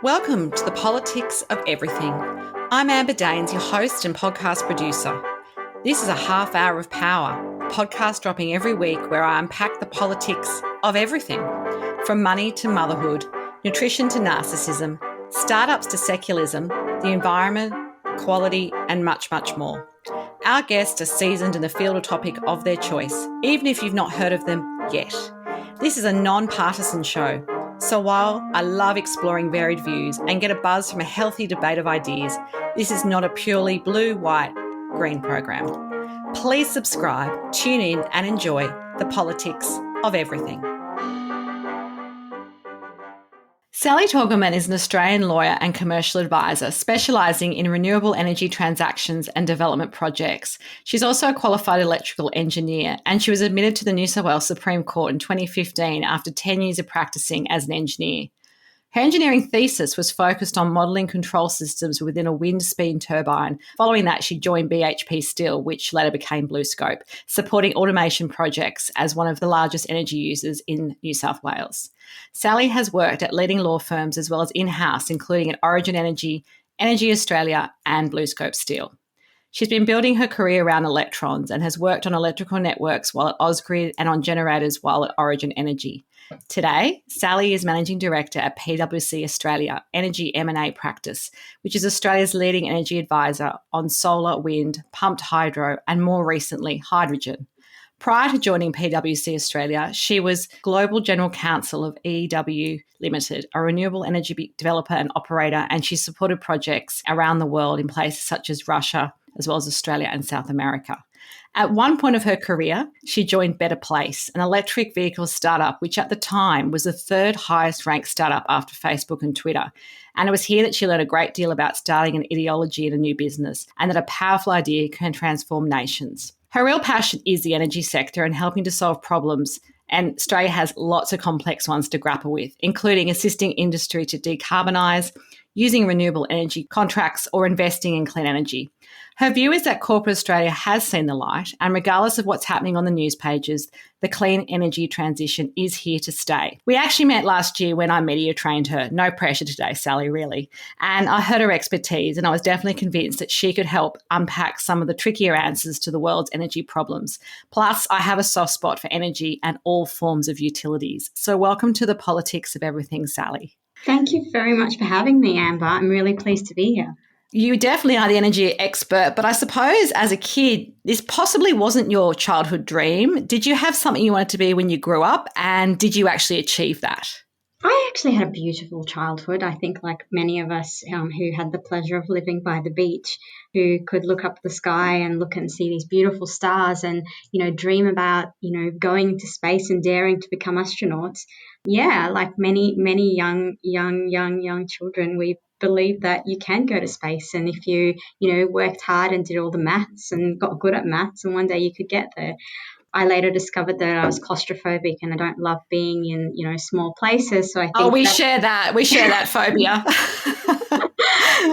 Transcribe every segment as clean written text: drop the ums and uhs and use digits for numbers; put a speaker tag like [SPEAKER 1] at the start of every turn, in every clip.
[SPEAKER 1] Welcome to the Politics of Everything. I'm Amber Daines, your host and podcast producer. This is a half hour of power, a podcast dropping every week where I unpack the politics of everything, from money to motherhood, nutrition to narcissism, startups to secularism, the environment, quality, and much, much more. Our guests are seasoned in the field or topic of their choice, even if you've not heard of them yet. This is a non-partisan show. So while I love exploring varied views and get a buzz from a healthy debate of ideas, this is not a purely blue, white, green program. Please subscribe, tune in and enjoy the politics of everything. Sally Torgoman is an Australian lawyer and commercial advisor specialising in renewable energy transactions and development projects. She's also a qualified electrical engineer, and she was admitted to the New South Wales Supreme Court in 2015 after 10 years of practising as an engineer. Her engineering thesis was focused on modelling control systems within a wind speed turbine. Following that, she joined BHP Steel, which later became BlueScope, supporting automation projects as one of the largest energy users in New South Wales. Sally has worked at leading law firms as well as in-house, including at Origin Energy, Energy Australia and BlueScope Steel. She's been building her career around electrons and has worked on electrical networks while at Ausgrid and on generators while at Origin Energy. Today, Sally is Managing Director at PwC Australia, Energy M&A Practice, which is Australia's leading energy advisor on solar, wind, pumped hydro and more recently, hydrogen. Prior to joining PwC Australia, she was Global General Counsel of EW Limited, a renewable energy developer and operator, and she supported projects around the world in places such as Russia, as well as Australia and South America. At one point of her career, she joined Better Place, an electric vehicle startup, which at the time was the third highest ranked startup after Facebook and Twitter. And it was here that she learned a great deal about starting an ideology in a new business and that a powerful idea can transform nations. Her real passion is the energy sector and helping to solve problems, and Australia has lots of complex ones to grapple with, including assisting industry to decarbonise, using renewable energy contracts or investing in clean energy. Her view is that corporate Australia has seen the light, and regardless of what's happening on the news pages, the clean energy transition is here to stay. We actually met last year when I media trained her. No pressure today, Sally, really. And I heard her expertise, and I was definitely convinced that she could help unpack some of the trickier answers to the world's energy problems. Plus, I have a soft spot for energy and all forms of utilities. So welcome to the Politics of Everything, Sally.
[SPEAKER 2] Thank you very much for having me, Amber. I'm really pleased to be here.
[SPEAKER 1] You definitely are the energy expert, but I suppose as a kid, this possibly wasn't your childhood dream. Did you have something you wanted to be when you grew up, and did you actually achieve that?
[SPEAKER 2] I actually had a beautiful childhood. I think like many of us who had the pleasure of living by the beach, who could look up the sky and look and see these beautiful stars and, dream about, going into space and daring to become astronauts. Yeah, like many young children, we believe that you can go to space, and if you worked hard and did all the maths and got good at maths, and one day you could get there. I later discovered that I was claustrophobic and I don't love being in small places, so I think
[SPEAKER 1] we share that phobia.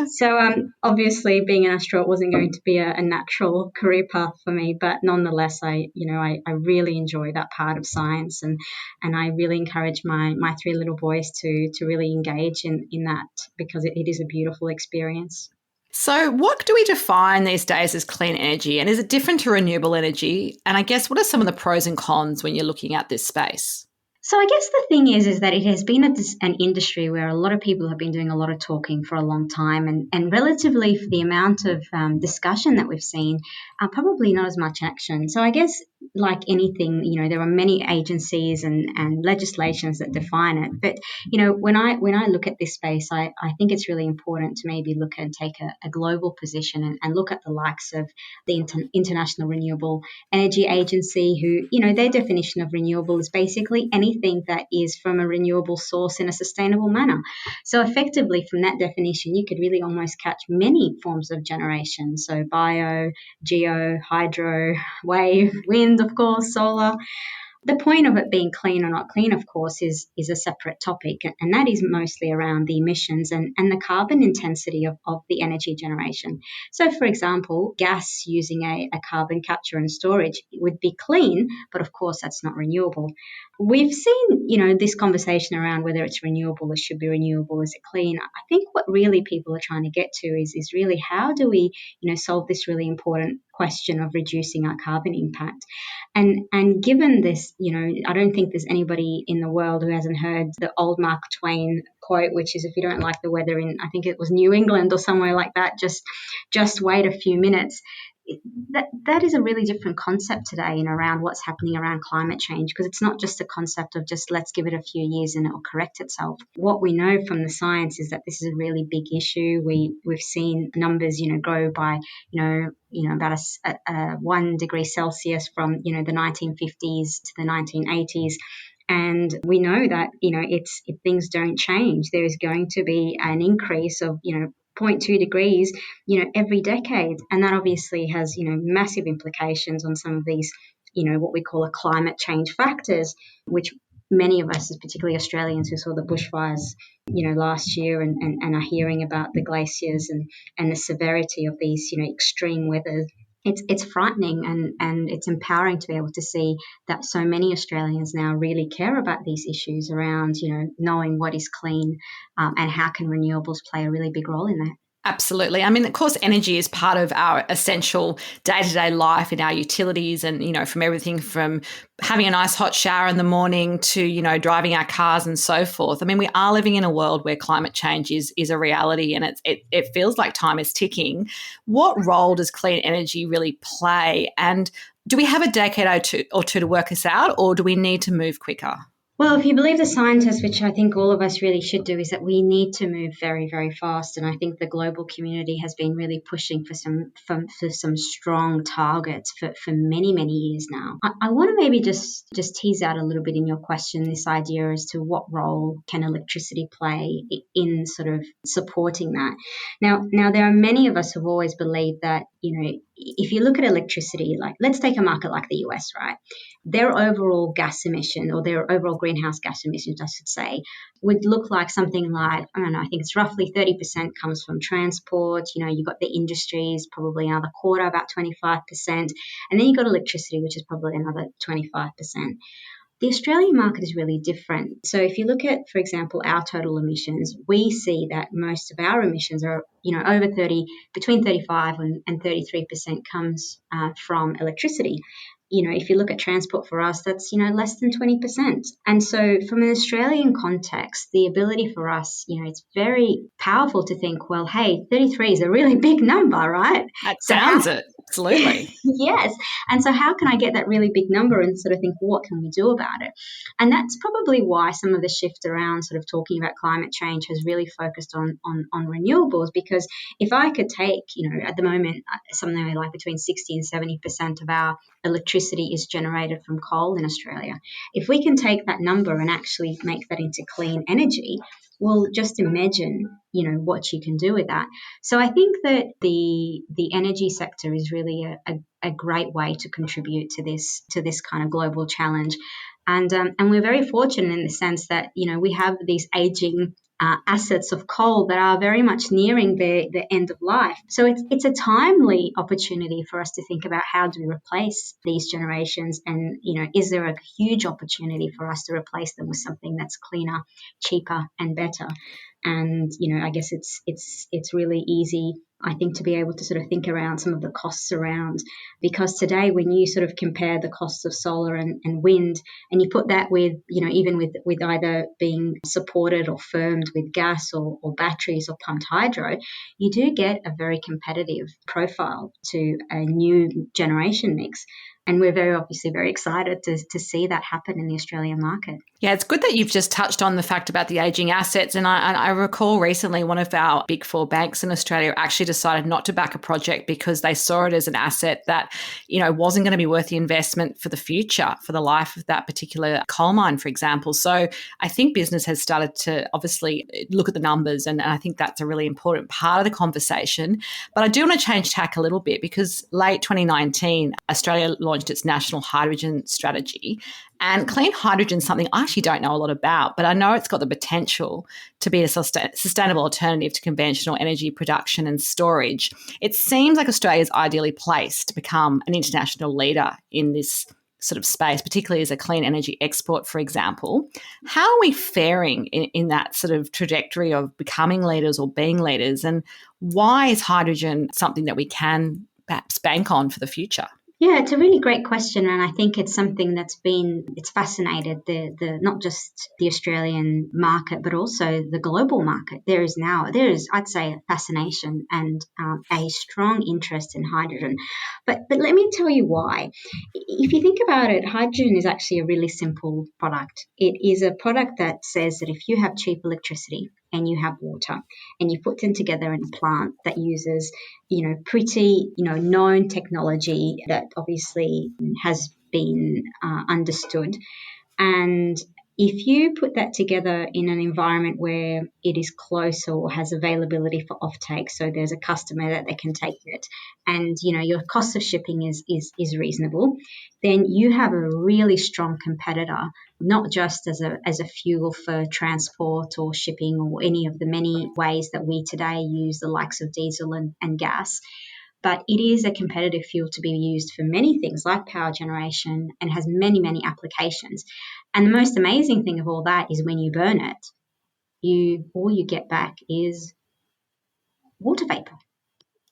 [SPEAKER 2] So obviously being an astronaut wasn't going to be a natural career path for me, but nonetheless I really enjoy that part of science, and I really encourage my three little boys to really engage in that, because it is a beautiful experience.
[SPEAKER 1] So what do we define these days as clean energy, and is it different to renewable energy? And I guess what are some of the pros and cons when you're looking at this space?
[SPEAKER 2] So I guess the thing is that it has been an industry where a lot of people have been doing a lot of talking for a long time, and relatively for the amount of discussion that we've seen, probably not as much action. So I guess like anything, there are many agencies and legislations that define it. But, when I look at this space, I think it's really important to maybe look and take a global position and look at the likes of the International Renewable Energy Agency, who, their definition of renewable is basically anything that is from a renewable source in a sustainable manner. So effectively, from that definition, you could really almost catch many forms of generation. So bio, geo, hydro, wave, wind, of course, solar. The point of it being clean or not clean, of course, is a separate topic, and that is mostly around the emissions and the carbon intensity of the energy generation. So, for example, gas using a carbon capture and storage would be clean, but of course that's not renewable. we've seen, this conversation around whether it's renewable or should be renewable, is it clean? I think what really people are trying to get to is really how do we, solve this really important question of reducing our carbon impact. And given this, I don't think there's anybody in the world who hasn't heard the old Mark Twain quote, which is, if you don't like the weather in, I think it was New England or somewhere like that, just wait a few minutes. That is a really different concept today in around what's happening around climate change, because it's not just a concept of just let's give it a few years and it'll correct itself. What we know from the science is that this is a really big issue. We've seen numbers, grow by, about a 1 degree Celsius from, the 1950s to the 1980s. And we know that, if things don't change, there is going to be an increase of, 0.2 degrees, every decade. And that obviously has, massive implications on some of these, what we call a climate change factors, which many of us, particularly Australians who saw the bushfires, last year and are hearing about the glaciers and the severity of these, extreme weather. It's frightening and it's empowering to be able to see that so many Australians now really care about these issues around, knowing what is clean and how can renewables play a really big role in that.
[SPEAKER 1] Absolutely. I mean, of course, energy is part of our essential day-to-day life in our utilities and, from everything from having a nice hot shower in the morning to, driving our cars and so forth. I mean, we are living in a world where climate change is a reality and it feels like time is ticking. What role does clean energy really play? And do we have a decade or two to work this out, or do we need to move quicker?
[SPEAKER 2] Well, if you believe the scientists, which I think all of us really should do, is that we need to move very, very fast. And I think the global community has been really pushing for some strong targets for many, many years now. I want to maybe just tease out a little bit in your question this idea as to what role can electricity play in sort of supporting that. Now there are many of us who've always believed that, if you look at electricity, like let's take a market like the US, right? Their overall gas emission, or their overall greenhouse gas emissions, I should say, would look like something like, I don't know, I think it's roughly 30% comes from transport. You've got the industries, probably another quarter, about 25%. And then you've got electricity, which is probably another 25%. The Australian market is really different. So if you look at, for example, our total emissions, we see that most of our emissions are, between 35 and 33% comes from electricity. If you look at transport for us, that's, less than 20%. And so from an Australian context, the ability for us, it's very powerful to think, well, hey, 33 is a really big number, right?
[SPEAKER 1] That sounds it. Absolutely.
[SPEAKER 2] Yes. And so how can I get that really big number and sort of think, well, what can we do about it? And that's probably why some of the shift around sort of talking about climate change has really focused on renewables, because if I could take, at the moment, something like between 60 and 70% of our electricity is generated from coal in Australia. If we can take that number and actually make that into clean energy, well, just imagine, what you can do with that. So I think that the energy sector is really a great way to contribute to this kind of global challenge. And we're very fortunate in the sense that, we have these aging assets of coal that are very much nearing the end of life. So it's a timely opportunity for us to think about how do we replace these generations, and is there a huge opportunity for us to replace them with something that's cleaner, cheaper, and better. And I guess it's really easy, I think, to be able to sort of think around some of the costs around, because today when you sort of compare the costs of solar and wind, and you put that with, even with either being supported or firmed with gas or batteries or pumped hydro, you do get a very competitive profile to a new generation mix. And we're obviously very excited to see that happen in the Australian market.
[SPEAKER 1] Yeah, it's good that you've just touched on the fact about the ageing assets. And I recall recently one of our big four banks in Australia actually decided not to back a project because they saw it as an asset that, wasn't going to be worth the investment for the future, for the life of that particular coal mine, for example. So I think business has started to obviously look at the numbers, and I think that's a really important part of the conversation. But I do want to change tack a little bit, because late 2019, Australia launched its national hydrogen strategy. And clean hydrogen is something I actually don't know a lot about, but I know it's got the potential to be a sustainable alternative to conventional energy production and storage. It seems like Australia is ideally placed to become an international leader in this sort of space, particularly as a clean energy export, for example. How are we faring in that sort of trajectory of becoming leaders or being leaders? And why is hydrogen something that we can perhaps bank on for the future?
[SPEAKER 2] Yeah, it's a really great question, and I think it's something it's fascinated the not just the Australian market, but also the global market. There is, I'd say, a fascination and a strong interest in hydrogen. But let me tell you why. If you think about it, hydrogen is actually a really simple product. It is a product that says that if you have cheap electricity and you have water and you put them together in a plant that uses pretty, known technology that obviously has been understood. And if you put that together in an environment where it is close or has availability for offtake, so there's a customer that they can take it, and your cost of shipping is reasonable, then you have a really strong competitor, not just as a fuel for transport or shipping or any of the many ways that we today use the likes of diesel and gas. But it is a competitive fuel to be used for many things like power generation and has many, many applications. And the most amazing thing of all that is when you burn it, all you get back is water vapor.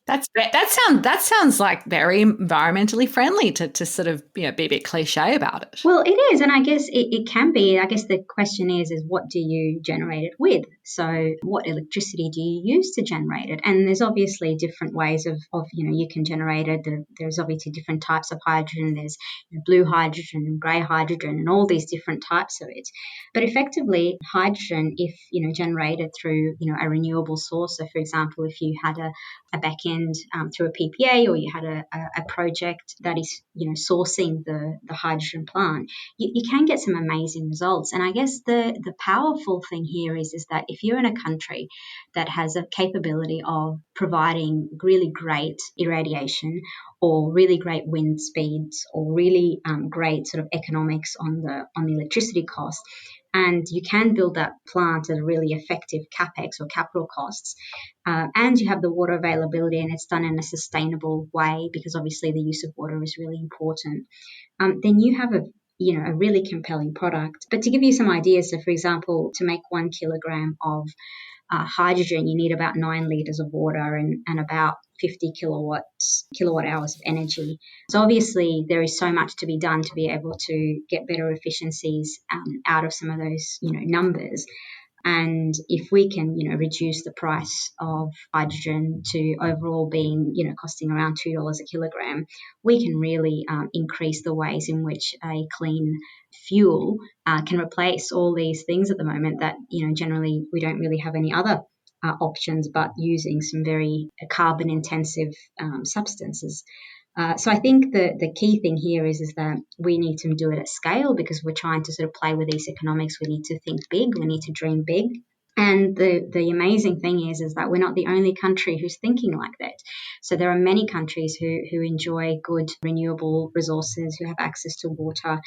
[SPEAKER 1] That sounds like very environmentally friendly to sort of be a bit cliche about it.
[SPEAKER 2] Well, it is, and I guess it can be. I guess the question is what do you generate it with? So what electricity do you use to generate it? And there's obviously different ways of you can generate it. There's obviously different types of hydrogen. There's blue hydrogen and grey hydrogen and all these different types of it. But effectively, hydrogen, if generated through a renewable source. So, for example, if you had a back end through a PPA, or you had a project that is sourcing the hydrogen plant, you can get some amazing results. And I guess the powerful thing here is that if you're in a country that has a capability of providing really great irradiation or really great wind speeds or really great sort of economics on the electricity cost, and you can build that plant at a really effective capex or capital costs, and you have the water availability and it's done in a sustainable way, because obviously the use of water is really important, then you have a really compelling product. But to give you some ideas, so for example, to make 1 kilogram of hydrogen, you need about 9 litres of water and about 50 kilowatt hours of energy. So obviously there is so much to be done to be able to get better efficiencies out of some of those numbers. And if we can, reduce the price of hydrogen to overall being, costing around $2 a kilogram, we can really increase the ways in which a clean fuel can replace all these things at the moment that, generally we don't really have any other options but using some very carbon intensive substances. So I think the key thing here is that we need to do it at scale, because we're trying to sort of play with these economics. We need to think big. We need to dream big. And the amazing thing is that we're not the only country who's thinking like that. So there are many countries who enjoy good renewable resources, who have access to water,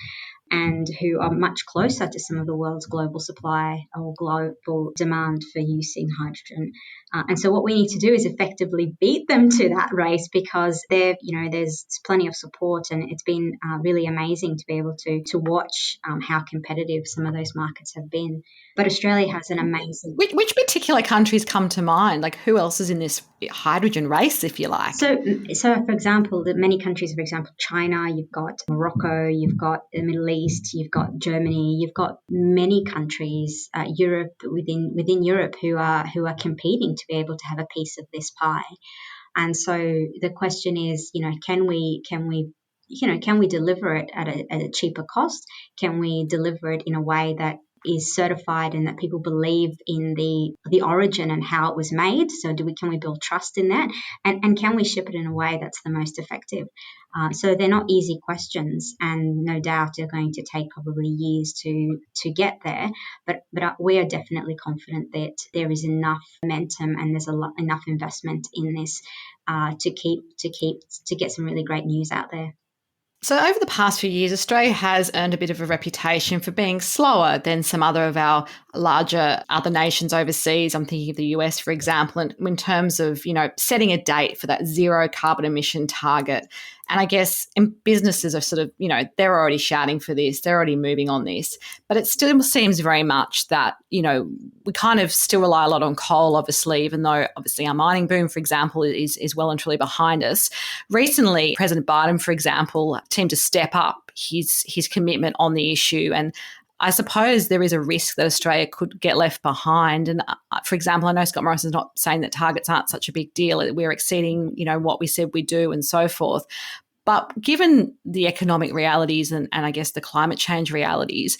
[SPEAKER 2] and who are much closer to some of the world's global supply or global demand for using hydrogen. And so what we need to do is effectively beat them to that race, because there's plenty of support, and it's been really amazing to be able to watch how competitive some of those markets have been. But Australia has an amazing...
[SPEAKER 1] Which particular countries come to mind? Like, who else is in this hydrogen race, if you like?
[SPEAKER 2] So for example, the many countries, for example, China, you've got Morocco, you've got the Middle East, you've got Germany, you've got many countries, Europe, within Europe, who are competing to be able to have a piece of this pie. And so the question is, can we deliver it at a cheaper cost? Can we deliver it in a way that is certified and that people believe in the origin and how it was made? So can we build trust in that? And can we ship it in a way that's the most effective? So they're not easy questions, and no doubt they're going to take probably years to get there. But we are definitely confident that there is enough momentum and there's enough investment in this to get some really great news out there.
[SPEAKER 1] So over the past few years, Australia has earned a bit of a reputation for being slower than some other of our other nations overseas. I'm thinking of the US, for example, in terms of, setting a date for that zero carbon emission target. And I guess businesses are sort of, they're already shouting for this, they're already moving on this. But it still seems very much that, we kind of still rely a lot on coal, obviously, even though obviously our mining boom, for example, is well and truly behind us. Recently, President Biden, for example, seemed to step up his commitment on the issue. And I suppose there is a risk that Australia could get left behind. And for example, I know Scott Morrison's not saying that targets aren't such a big deal. We're exceeding, what we said we do and so forth. But given the economic realities and I guess the climate change realities,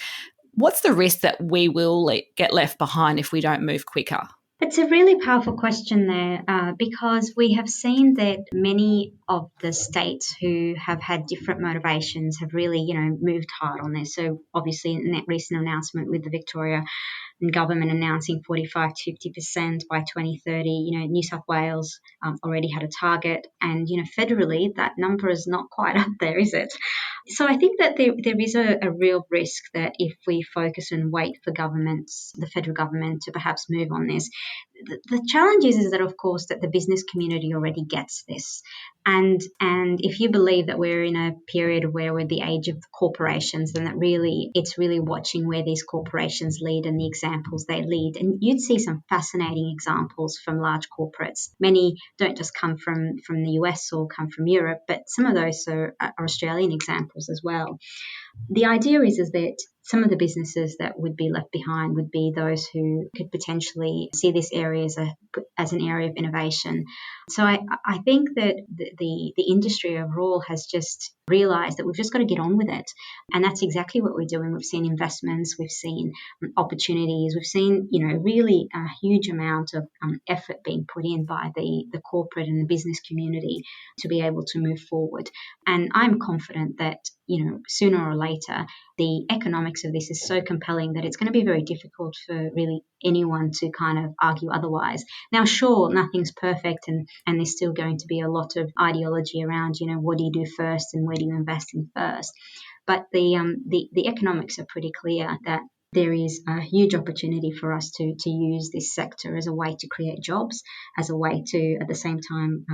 [SPEAKER 1] what's the risk that we will get left behind if we don't move quicker?
[SPEAKER 2] It's a really powerful question there because we have seen that many of the states who have had different motivations have really, moved hard on this. So obviously in that recent announcement with the Victoria government announcing 45 to 50% by 2030, New South Wales already had a target, and, federally that number is not quite up there, is it? So I think that there is a real risk that if we focus and wait for the federal government to perhaps move on this, the challenge is that, of course, that the business community already gets this. And if you believe that we're in a period where we're the age of corporations, then it's really watching where these corporations lead and the examples they lead. And you'd see some fascinating examples from large corporates. Many don't just come from the US or come from Europe, but some of those are Australian examples as well. The idea is that some of the businesses that would be left behind would be those who could potentially see this area as an area of innovation. So I think that the industry overall has just realized that we've just got to get on with it. And that's exactly what we're doing. We've seen investments, we've seen opportunities, we've seen, really a huge amount of effort being put in by the corporate and the business community to be able to move forward. And I'm confident that, sooner or later, the economics of this is so compelling that it's going to be very difficult for really anyone to kind of argue otherwise. Now, sure, nothing's perfect and there's still going to be a lot of ideology around, what do you do first and where do you invest in first? But the economics are pretty clear that there is a huge opportunity for us to use this sector as a way to create jobs, as a way to, at the same time,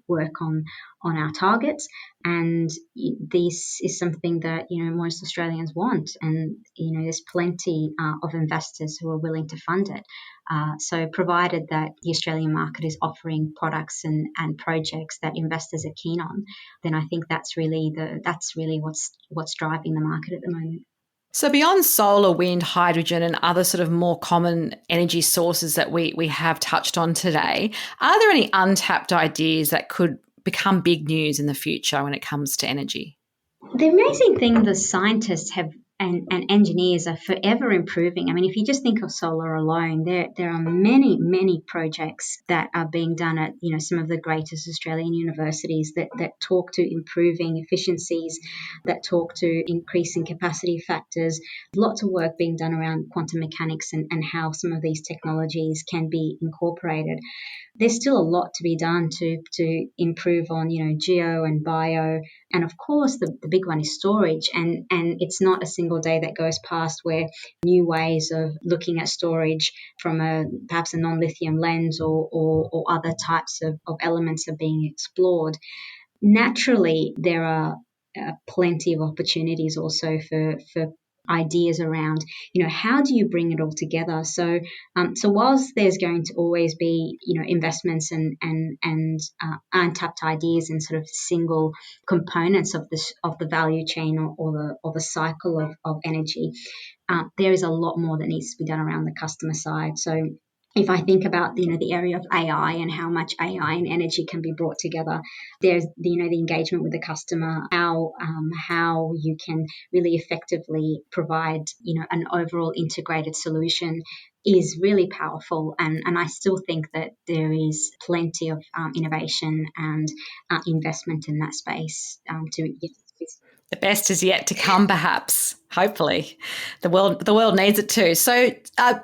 [SPEAKER 2] work on our targets. And this is something that, most Australians want. And, there's plenty of investors who are willing to fund it. So provided that the Australian market is offering products and projects that investors are keen on, then I think that's really what's driving the market at the moment.
[SPEAKER 1] So beyond solar, wind, hydrogen and other sort of more common energy sources that we have touched on today, are there any untapped ideas that could become big news in the future when it comes to energy?
[SPEAKER 2] The amazing thing, the scientists have and engineers are forever improving. I mean, if you just think of solar alone, there are many, many projects that are being done at, some of the greatest Australian universities that talk to improving efficiencies, that talk to increasing capacity factors. Lots of work being done around quantum mechanics and how some of these technologies can be incorporated. There's still a lot to be done to improve on, geo and bio. And of course, the big one is storage. And it's not a single day that goes past where new ways of looking at storage from perhaps a non-lithium lens or other types of elements are being explored. Naturally, there are plenty of opportunities also for ideas around, how do you bring it all together? So whilst there's going to always be, investments and untapped ideas in sort of single components of the value chain or the cycle of energy, there is a lot more that needs to be done around the customer side. So if I think about, the area of AI and how much AI and energy can be brought together, there's, the engagement with the customer, how you can really effectively provide, an overall integrated solution is really powerful. And I still think that there is plenty of innovation and investment in that space
[SPEAKER 1] The best is yet to come, perhaps. Hopefully, the world needs it too. So,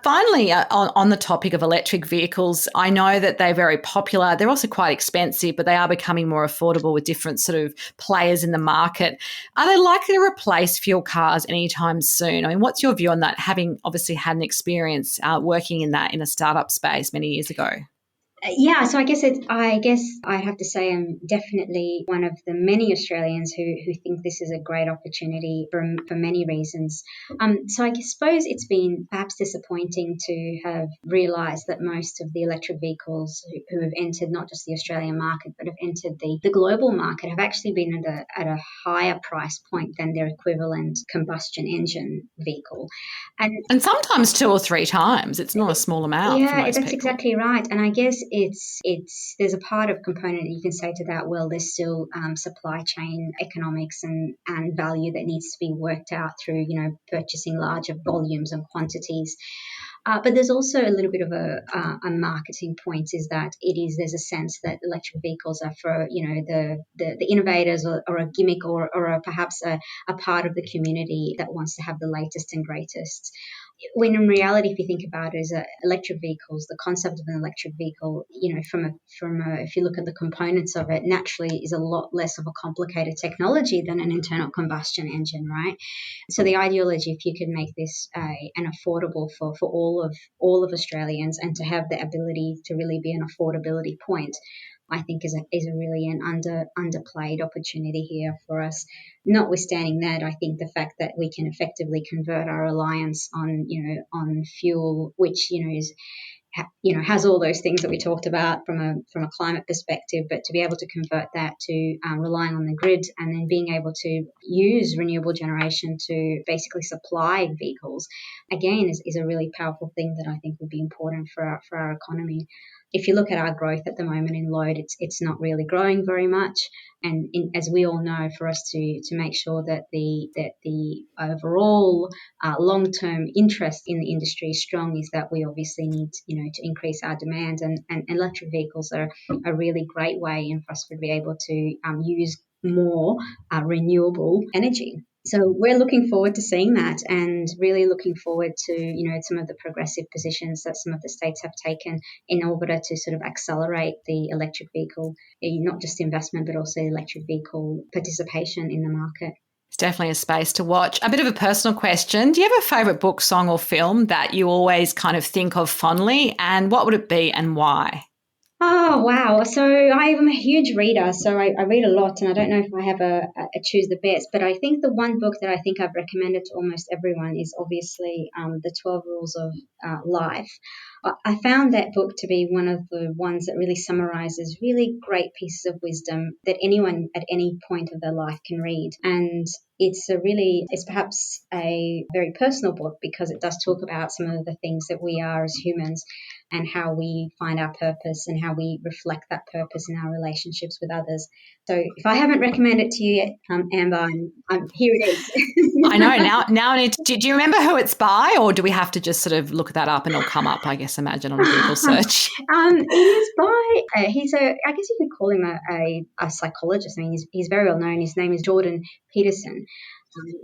[SPEAKER 1] finally, on the topic of electric vehicles, I know that they're very popular. They're also quite expensive, but they are becoming more affordable with different sort of players in the market. Are they likely to replace fuel cars anytime soon? I mean, what's your view on that? Having obviously had an experience working in a startup space many years ago.
[SPEAKER 2] Yeah, so I guess I have to say I'm definitely one of the many Australians who think this is a great opportunity for many reasons. So suppose it's been perhaps disappointing to have realised that most of the electric vehicles who have entered not just the Australian market but have entered the global market have actually been at a higher price point than their equivalent combustion engine vehicle.
[SPEAKER 1] And sometimes 2 or 3 times. It's not a small amount for
[SPEAKER 2] Yeah,
[SPEAKER 1] most
[SPEAKER 2] that's
[SPEAKER 1] people.
[SPEAKER 2] exactly right. And I guess it's there's a part of component that you can say to that. Well, there's still supply chain economics and value that needs to be worked out through purchasing larger volumes and quantities. But there's also a little bit of a marketing point, is that there's a sense that electric vehicles are for the innovators, or a gimmick, or perhaps a part of the community that wants to have the latest and greatest. When in reality, if you think about it, electric vehicles, the concept of an electric vehicle, if you look at the components of it, naturally is a lot less of a complicated technology than an internal combustion engine, right? So the ideology, if you could make this an affordable for all of Australians, and to have the ability to really be an affordability point, I think is a really an underplayed opportunity here for us. Notwithstanding that, I think the fact that we can effectively convert our reliance on fuel, which is has all those things that we talked about from a climate perspective, but to be able to convert that to relying on the grid, and then being able to use renewable generation to basically supply vehicles, again, is a really powerful thing that I think would be important for our economy. If you look at our growth at the moment in load, it's not really growing very much. And as we all know, for us to make sure that the overall long-term interest in the industry is strong, is that we obviously need to increase our demand, and electric vehicles are a really great way in for us to be able to use more renewable energy. So we're looking forward to seeing that, and really looking forward to some of the progressive positions that some of the states have taken in order to sort of accelerate the electric vehicle, not just investment, but also electric vehicle participation in the market.
[SPEAKER 1] It's definitely a space to watch. A bit of a personal question. Do you have a favourite book, song, or film that you always kind of think of fondly? And what would it be and why?
[SPEAKER 2] Oh, wow. So I'm a huge reader, so I read a lot, and I don't know if I have a choose the best, but I think the one book that I think I've recommended to almost everyone is obviously The 12 Rules of Life. I found that book to be one of the ones that really summarizes really great pieces of wisdom that anyone at any point of their life can read. And it's perhaps a very personal book, because it does talk about some of the things that we are as humans, and how we find our purpose, and how we reflect that purpose in our relationships with others. So if I haven't recommended it to you yet, Amber, here it
[SPEAKER 1] I know
[SPEAKER 2] is.
[SPEAKER 1] now. Do you remember who it's by, or do we have to just sort of look that up and it'll come up? I guess imagine on a Google search.
[SPEAKER 2] It is by I guess you could call him a psychologist. I mean, he's very well known. His name is Jordan Peterson. And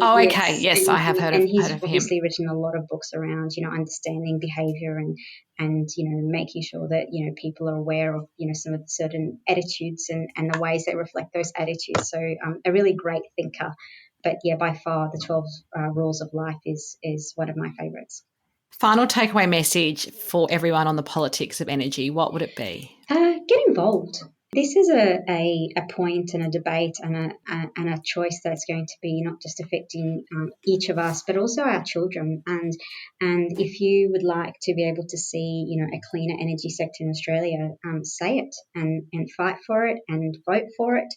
[SPEAKER 1] Oh, okay. Yes, I have heard
[SPEAKER 2] he's
[SPEAKER 1] of him.
[SPEAKER 2] obviously written a lot of books around understanding behavior, and making sure that people are aware of some of the certain attitudes, and the ways they reflect those attitudes. So a really great thinker. But yeah, by far the 12 Rules of Life is one of my favorites.
[SPEAKER 1] Final takeaway message for everyone on the politics of energy. What would it be?
[SPEAKER 2] Get involved. This is a point and a debate, and a choice that's going to be not just affecting each of us, but also our children. And if you would like to be able to see a cleaner energy sector in Australia, say it, and fight for it, and vote for it.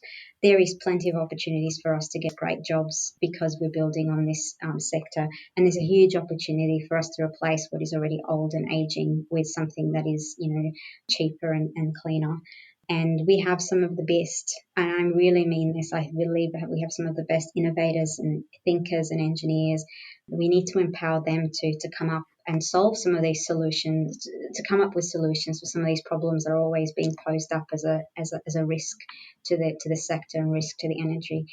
[SPEAKER 2] There is plenty of opportunities for us to get great jobs, because we're building on this sector, and there's a huge opportunity for us to replace what is already old and aging with something that is cheaper and cleaner. And we have some of the best, and I really mean this, I believe that we have some of the best innovators and thinkers and engineers. We need to empower them to come up and solve some of these solutions, to come up with solutions for some of these problems that are always being posed up as a risk to the sector, and risk to the energy.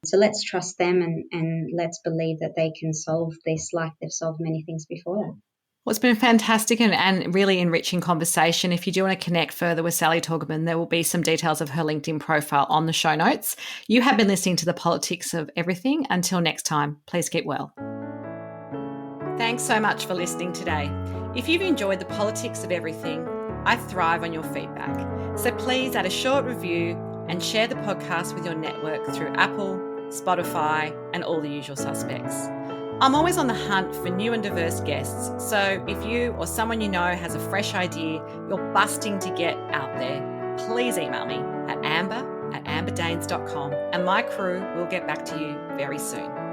[SPEAKER 2] So let's trust them, and let's believe that they can solve this like they've solved many things before.
[SPEAKER 1] Well, it's been a fantastic and really enriching conversation. If you do want to connect further with Sally Torgoman, there will be some details of her LinkedIn profile on the show notes. You have been listening to The Politics of Everything. Until next time, please keep well. Thanks so much for listening today. If you've enjoyed The Politics of Everything, I thrive on your feedback. So please add a short review and share the podcast with your network through Apple, Spotify, and all the usual suspects. I'm always on the hunt for new and diverse guests, so if you or someone you know has a fresh idea you're busting to get out there, please email me at amber@amberdanes.com and my crew will get back to you very soon.